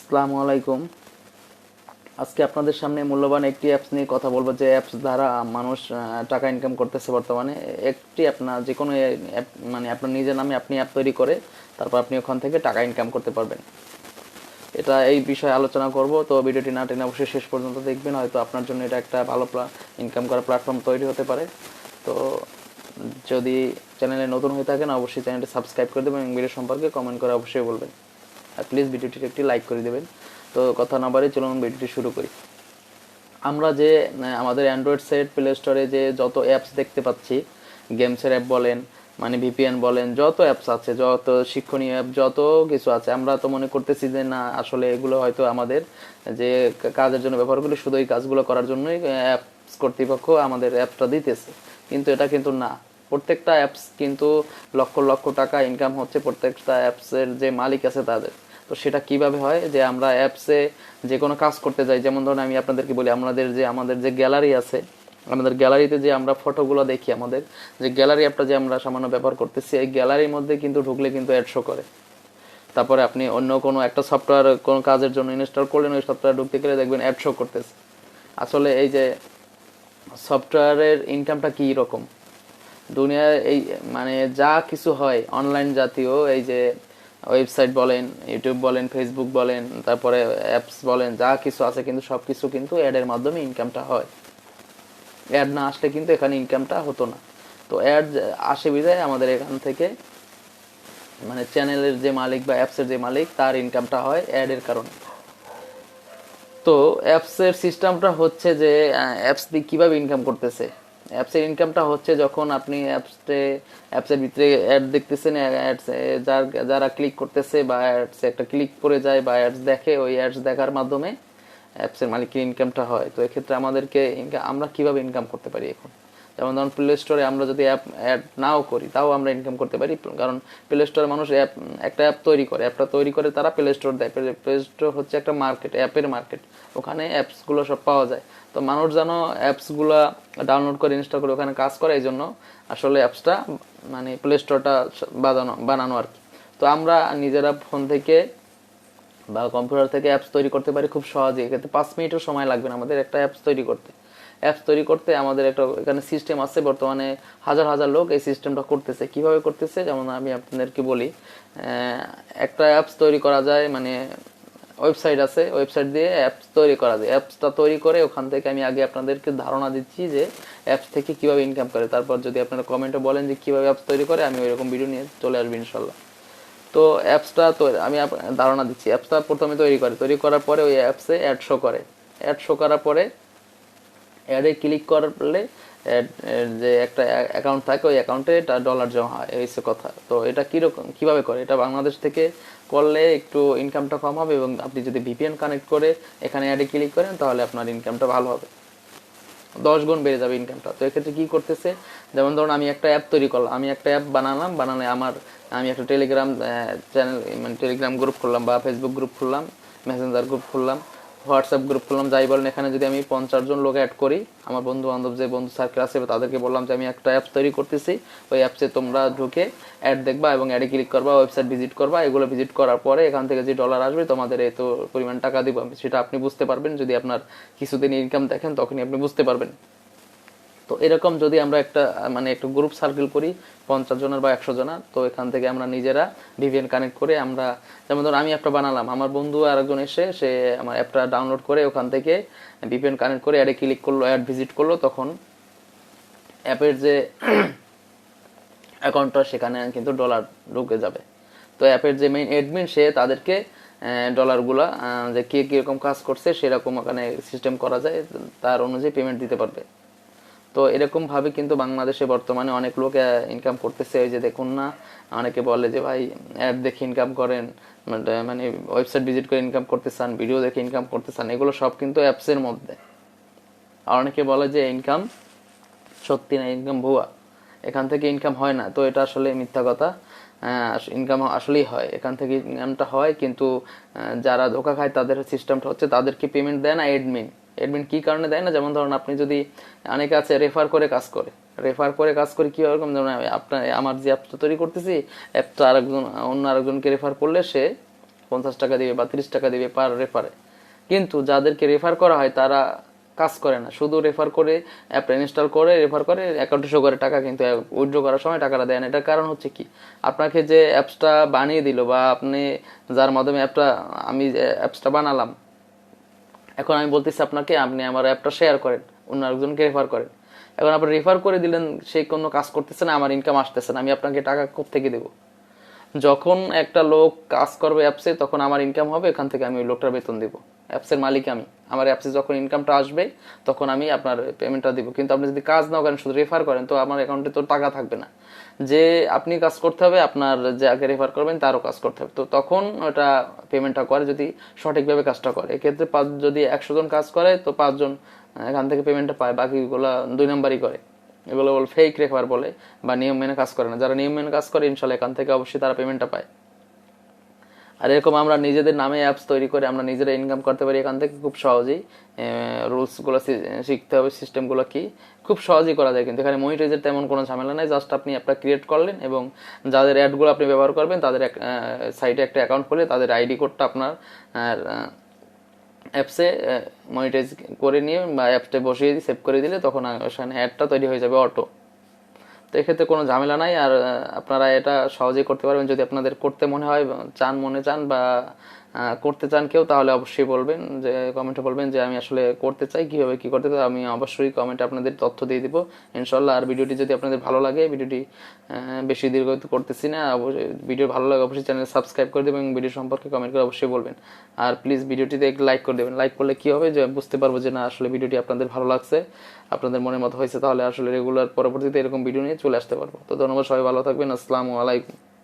আসসালামু আলাইকুম। আজকে আপনাদের সামনে মূল্যবান একটি অ্যাপস নিয়ে কথা বলবো, যে অ্যাপস দ্বারা মানুষ টাকা ইনকাম করতেছে বর্তমানে। একটি অ্যাপ না, যে কোনো অ্যাপ, মানে আপনার নিজের নামে আপনি অ্যাপ তৈরি করে তারপর আপনি ওখান থেকে টাকা ইনকাম করতে পারবেন। এটা এই বিষয়ে আলোচনা করব, তো ভিডিওটি না টেনে অবশ্যই শেষ পর্যন্ত দেখবেন। হয়তো আপনার জন্য এটা একটা ভালো ইনকাম করার প্ল্যাটফর্ম তৈরি হতে পারে। তো যদি চ্যানেলে নতুন হয়ে থাকেন অবশ্যই চ্যানেলটি সাবস্ক্রাইব করে দেবেন এবং ভিডিও সম্পর্কে কমেন্ট করে অবশ্যই বলবেন, আর প্লিজ ভিডিওটিতে একটি লাইক করে দেবেন। তো কথা না বাড়িয়ে চলুন ভিডিওটি শুরু করি। আমরা যে আমাদের অ্যান্ড্রয়েড সেট প্লে স্টোরে যে যত অ্যাপস দেখতে পাচ্ছি, গেমসের অ্যাপ বলেন, মানে ভিপিএন বলেন, যত অ্যাপস আছে, যত শিক্ষণীয় অ্যাপ, যত কিছু আছে, আমরা তো মনে করতেছি যে না, আসলে এগুলো হয়তো আমাদের যে কাজের জন্য ব্যবহার করি, শুধু এই কাজগুলো করার জন্যই অ্যাপস কর্তৃপক্ষ আমাদের অ্যাপটা দিতেছে। কিন্তু এটা কিন্তু না। প্রত্যেকটা অ্যাপস কিন্তু লক্ষ লক্ষ টাকা ইনকাম হচ্ছে প্রত্যেকটা অ্যাপসের যে মালিক আছে তাদের। তো সেটা কিভাবে হয়, যে আমরা অ্যাপসে যে কোনো কাজ করতে যাই, যেমন ধরুন আমি আপনাদেরকে বলি, আমাদের যে গ্যালারি আছে, আমাদের গ্যালারিতে যে আমরা ফটোগুলো দেখি, আমাদের যে গ্যালারি অ্যাপটা যে আমরা সামান্য ব্যবহার করতেছি, এই গ্যালারির মধ্যে কিন্তু ঢুকলে কিন্তু অ্যাড শো করে। তারপরে আপনি অন্য কোনো একটা সফটওয়্যার কোনো কাজের জন্য ইনস্টল করলেন, ওই সফটওয়্যার ঢুকতে গেলে দেখবেন অ্যাড শো করতেছে। আসলে এই যে সফটওয়্যারের ইনকামটা কী রকম দুনিয়ায়, এই মানে যা কিছু হয় অনলাইন জাতীয়, এই যে ওয়েবসাইট বলেন, ইউটিউব বলেন, ফেসবুক বলেন, তারপরে অ্যাপস বলেন, যা কিছু আছে কিন্তু সব কিছু কিন্তু অ্যাডের মাধ্যমে ইনকামটা হয়। অ্যাড না আসলে কিন্তু এখানে ইনকামটা হতো না। তো অ্যাড আসে বিধায় আমাদের এখান থেকে, মানে চ্যানেলের যে মালিক বা অ্যাপসের যে মালিক, তার ইনকামটা হয় অ্যাডের কারণে। তো অ্যাপসের সিস্টেমটা হচ্ছে যে অ্যাপস দিয়ে কীভাবে ইনকাম করতেছে। অ্যাপসের ইনকামটা হচ্ছে যখন আপনি অ্যাপসের ভিতরে অ্যাড দেখতেছেন, অ্যাডসে যারা ক্লিক করতেছে বা অ্যাডসে একটা ক্লিক করে যায় বা অ্যাডস দেখে, ওই অ্যাডস দেখার মাধ্যমে অ্যাপসের মালিকের ইনকামটা হয়। তো এক্ষেত্রে আমাদেরকে আমরা কিভাবে ইনকাম করতে পারি এখন, যেমন ধরুন প্লে স্টোরে আমরা যদি অ্যাড নাও করি তাও আমরা ইনকাম করতে পারি, কারণ প্লে স্টোরে মানুষ একটা অ্যাপ তৈরি করে, অ্যাপটা তৈরি করে তারা প্লে স্টোর দেয়। প্লে স্টোর হচ্ছে একটা মার্কেট, অ্যাপের মার্কেট, ওখানে অ্যাপসগুলো সব পাওয়া যায়। তো মানুষ যেন অ্যাপসগুলো ডাউনলোড করে ইনস্টল করে ওখানে কাজ করে, এই জন্য আসলে অ্যাপসটা, মানে প্লে স্টোরটা বানানো আর কি। তো আমরা নিজেরা ফোন থেকে বা কম্পিউটার থেকে অ্যাপস তৈরি করতে পারি খুব সহজে। এক্ষেত্রে 5 মিনিটও সময় লাগবে না আমাদের একটা অ্যাপস তৈরি করতে। অ্যাপস তৈরি করতে আমাদের একটা এখানে সিস্টেম আছে, বর্তমানে হাজার হাজার লোক এই সিস্টেমটা করতেছে। কিভাবে করতেছে, যেমন আমি আপনাদেরকে বলি, একটা অ্যাপস তৈরি করা যায়, মানে ওয়েবসাইট আছে, ওয়েবসাইট দিয়ে অ্যাপস তৈরি করা যায়। অ্যাপসটা তৈরি করে ওখান থেকে আমি আগে আপনাদেরকে ধারণা দিচ্ছি যে অ্যাপস থেকে কিভাবে ইনকাম করে। তারপর যদি আপনারা কমেন্টে বলেন যে কিভাবে অ্যাপস তৈরি করে, আমি ওইরকম ভিডিও নিয়ে চলে আসবো ইনশাল্লাহ। তো অ্যাপসটা তো আমি ধারণা দিচ্ছি। অ্যাপসটা প্রথমে তৈরি করার পরে ওই অ্যাপসে অ্যাড শো করে। অ্যাড শো করার পরে অ্যাডে ক্লিক করলে যে একটা অ্যাকাউন্ট থাকে, ওই অ্যাকাউন্টে ডলার জমা হয়, এই হচ্ছে কথা। তো এটা কিভাবে করে, এটা বাংলাদেশ থেকে করলে একটু ইনকামটা কম হবে, এবং আপনি যদি ভিপিএন কানেক্ট করে এখানে অ্যাডে ক্লিক করেন তাহলে আপনার ইনকামটা ভালো হবে, 10 গুণ বেড়ে যাবে ইনকামটা। তো এক্ষেত্রে কি করতেছে, যেমন ধরুন আমি একটা অ্যাপ তৈরি করলাম, আমি একটা অ্যাপ বানালে আমি একটা টেলিগ্রাম চ্যানেল, মানে টেলিগ্রাম গ্রুপ খুললাম বা ফেসবুক গ্রুপ খুললাম, মেসেঞ্জার গ্রুপ খুললাম, হোয়াটসঅ্যাপ গ্রুপ খুললাম, যাই বলেন। এখানে যদি আমি 50 জন লোক অ্যাড করি, আমার বন্ধু বান্ধব যে বন্ধু সার্কেল আছে তাদেরকে বললাম যে আমি একটা অ্যাপ তৈরি করতেছি, ওই অ্যাপসে তোমরা ঢুকে অ্যাড দেখবা এবং অ্যাডে ক্লিক করবা, ওয়েবসাইট ভিজিট করবা। এগুলো ভিজিট করার পরে এখান থেকে যে ডলার আসবে তোমাদের এত পরিমাণ টাকা দিব, সেটা আপনি বুঝতে পারবেন। যদি আপনার কিছুদিন ইনকাম দেখেন তখনই আপনি বুঝতে পারবেন। তো এরকম যদি আমরা মানে একটা গ্রুপ সার্কেল করি 50 জনের বা 100 জনের, তো এখান থেকে আমরা নিজেরা ভিপিএন কানেক্ট করে আমরা, যেমন ধরুন আমি একটা বানালাম, আমার বন্ধু আরেকজন এসে সে আমার অ্যাপটা ডাউনলোড করে ওখান থেকে ভিপিএন কানেক্ট করে অ্যাডে ক্লিক করলো, অ্যাড ভিজিট করলো, তখন অ্যাপের যে অ্যাকাউন্টটা সেখানে কিন্তু ডলার ঢুকে যাবে। তো অ্যাপের যে মেইন অ্যাডমিন সে তাদেরকে ডলারগুলা যে কে কীরকম কাজ করছে সেরকম ওখানে সিস্টেম করা যায়, তার অনুযায়ী পেমেন্ট দিতে পারবে। তো এরকম ভাবে কিন্তু বাংলাদেশে বর্তমানে অনেক লোক ইনকাম করতেছে। এই যে দেখুন না, অনেকে বলে যে ভাই অ্যাড দেখে ইনকাম করেন, মানে ওয়েবসাইট ভিজিট করে ইনকাম করতে চান, ভিডিও দেখে ইনকাম করতে চান, এগুলো সব কিন্তু অ্যাপসের মধ্যে। আর অনেকে বলে যে ইনকাম সত্যি না, ইনকাম ভুয়া, এখান থেকে ইনকাম হয় না। তো এটা আসলে মিথ্যা কথা। ইনকাম আসলেই হয়, এখান থেকে ইনকামটা হয়, কিন্তু যারা ধোকা খায় তাদের সিস্টেমটা হচ্ছে তাদেরকে পেমেন্ট দেয় না অ্যাডমিন। অ্যাডমিন কি কারণে দেয় না, যেমন ধরুন আপনি যদি, অনেকে আছে রেফার করে কাজ করে, কি রকম, যেমন আপনার আমার যে অ্যাপটা তৈরি করতেছি, অ্যাপটা অন্য আরেকজনকে রেফার করলে সে 50 টাকা দিবে বা 30 টাকা দিবে পার রেফারে। কিন্তু যাদেরকে রেফার করা হয় তারা কাজ করে না, শুধু রেফার করে, অ্যাপটা ইনস্টল করে রেফার করে, অ্যাকাউন্টে শো করে টাকা, কিন্তু উইথড্র করার সময় টাকাটা দেয় না। এটার কারণ হচ্ছে কি, আপনাকে যে অ্যাপসটা বানিয়ে দিল বা আপনি যার মাধ্যমে আমি অ্যাপসটা বানালাম, এখন আমি বলতেছি আপনাকে, আপনি আমার অ্যাপটা শেয়ার করেন, অন্য একজনকে রেফার করেন। এখন আপনি রেফার করে দিলেন, সে কোনো কাজ করতেছে না, আমার ইনকাম আসতেছে না, আমি আপনাকে টাকা কোত্থেকে দেবো? যখন একটা লোক কাজ করবে অ্যাপসে, তখন আমার ইনকাম হবে, এখান থেকে আমি ওই লোকটার বেতন দিব। অ্যাপসের মালিক আমি, আমার অ্যাপসে যখন ইনকামটা আসবে তখন আমি আপনার পেমেন্টটা দিব। কিন্তু আপনি যদি কাজ নাও করেন, শুধু রেফার করেন, তো আমার অ্যাকাউন্টে তো টাকা থাকবে না। যে আপনি কাজ করতে হবে, আপনার যে আগে রেফার করবেন তারও কাজ করতে হবে, তো তখন ওটা পেমেন্টটা করে যদি সঠিকভাবে কাজটা করে। এক্ষেত্রে যদি 100 জন কাজ করে, তো 5 জন এখান থেকে পেমেন্টটা পায়, বাকিগুলো 2 নাম্বারই করে। এগুলো বলে ফেক রেফার বলে, বা নিয়ম মেনে কাজ করে না। যারা নিয়ম মেনে কাজ করে, ইনশাল্লাহ এখান থেকে অবশ্যই তারা পেমেন্টটা পায়। আর এরকম আমরা নিজেদের নামে অ্যাপস তৈরি করে আমরা নিজেরা ইনকাম করতে পারি এখান থেকে খুব সহজেই। রুলসগুলো শিখতে হবে, সিস্টেমগুলো কি, খুব সহজেই করা যায়। কিন্তু এখানে মনিটাইজের তেমন কোনো ঝামেলা নাই, জাস্ট আপনি অ্যাপটা ক্রিয়েট করলেন এবং যাদের অ্যাডগুলো আপনি ব্যবহার করবেন তাদের সাইটে একটা অ্যাকাউন্ট খুলে তাদের আইডি কোডটা আপনার অ্যাপসে মনিটাইজ করে নিয়ে বা অ্যাপসটা বসিয়ে দিয়ে সেভ করে দিলে তখন ওখানে অ্যাডটা তৈরি হয়ে যাবে অটো। তো এক্ষেত্রে কোনো ঝামেলা নাই। আর আপনারা এটা সহজেই করতে পারবেন। যদি আপনাদের করতে মনে হয়, মনে চান বা করতে চান কেউ, তাহলে অবশ্যই বলবেন, যে কমেন্টে বলবেন যে আমি আসলে করতে চাই, কিভাবে কি করতে চাই, আমি অবশ্যই কমেন্টে আপনাদের তথ্য দিয়ে দিব ইনশাল্লাহ। আর ভিডিওটি যদি আপনাদের ভালো লাগে, ভিডিওটি বেশি দীর্ঘ করতেছি না, ভিডিও ভালো লাগে অবশ্যই চ্যানেল সাবস্ক্রাইব করে দেবেন এবং ভিডিও সম্পর্কে কমেন্ট করে অবশ্যই বলবেন। আর প্লিজ ভিডিওটিতে একটু লাইক করে দেবেন। লাইক করলে কি হবে, যে বুঝতে পারবো যে না আসলে ভিডিওটি আপনাদের ভালো লাগছে, আপনাদের মনের মতো হয়েছে, তাহলে আসলে রেগুলার পরবর্তীতে এরকম ভিডিও নিয়ে চলে আসতে পারবো। তো ধন্যবাদ, সবাই ভালো থাকবেন, আসসালামু আলাইকুম।